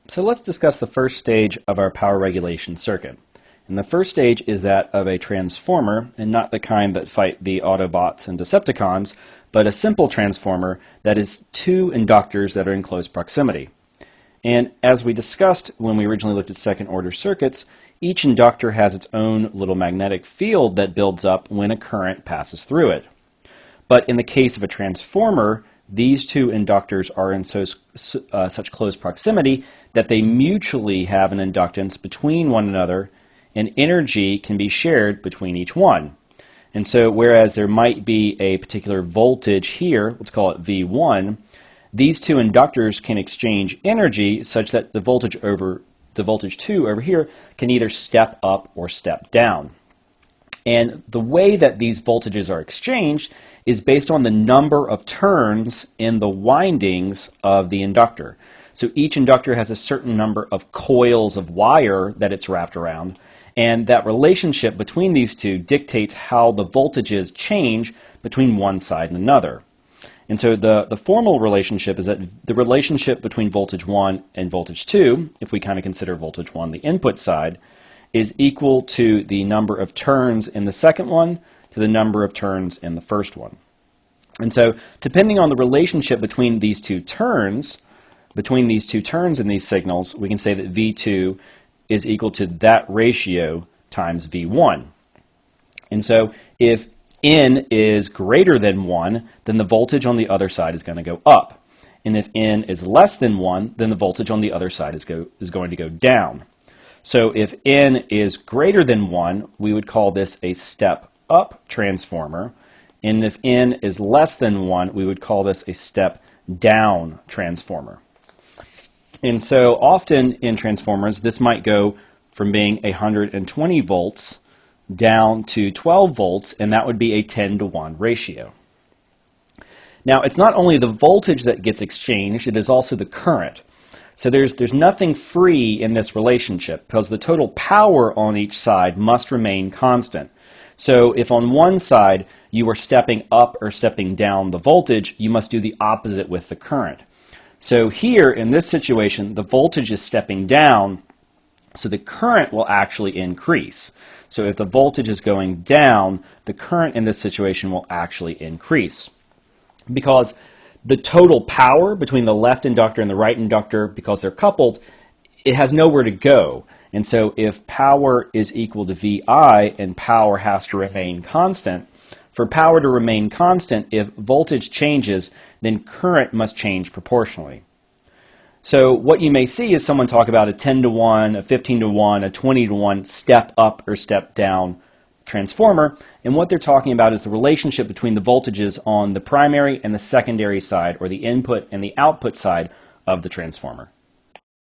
So let's discuss the first stage of our power regulation circuit. And the first stage is that of a transformer, and not the kind that fight the Autobots and Decepticons, but a simple transformer that is two inductors that are in close proximity. And as we discussed when we originally looked at second order circuits, each inductor has its own little magnetic field that builds up when a current passes through it. But in the case of a transformer, these two inductors are in such close proximity that they mutually have an inductance between one another, and energy can be shared between each one. And so whereas there might be a particular voltage here, let's call it V1, these two inductors can exchange energy such that the voltage 2 over here can either step up or step down. And the way that these voltages are exchanged is based on the number of turns in the windings of the inductor. So each inductor has a certain number of coils of wire that it's wrapped around, and that relationship between these two dictates how the voltages change between one side and another. And so the formal relationship is that the relationship between voltage 1 and voltage 2, if we kind of consider voltage 1 the input side, is equal to the number of turns in the second one to the number of turns in the first one. And so depending on the relationship between these two turns in these signals, we can say that V2 is equal to that ratio times V1. And so if N is greater than 1, then the voltage on the other side is going to go up. And if N is less than 1, then the voltage on the other side is going to go down. So if N is greater than 1, we would call this a step-up transformer. And if N is less than 1, we would call this a step-down transformer. And so often in transformers, this might go from being 120 volts down to 12 volts, and that would be a 10-to-1 ratio. Now, it's not only the voltage that gets exchanged, it is also the current. So there's nothing free in this relationship because the total power on each side must remain constant. So if on one side you are stepping up or stepping down the voltage, you must do the opposite with the current. So here in this situation, the voltage is stepping down, so the current will actually increase. So if the voltage is going down, the current in this situation will actually increase. Because the total power between the left inductor and the right inductor, because they're coupled, it has nowhere to go. And so if power is equal to VI and power has to remain constant, for power to remain constant, if voltage changes, then current must change proportionally. So what you may see is someone talk about a 10-to-1, a 15-to-1, a 20-to-1 step up or step down transformer, and what they're talking about is the relationship between the voltages on the primary and the secondary side, or the input and the output side of the transformer.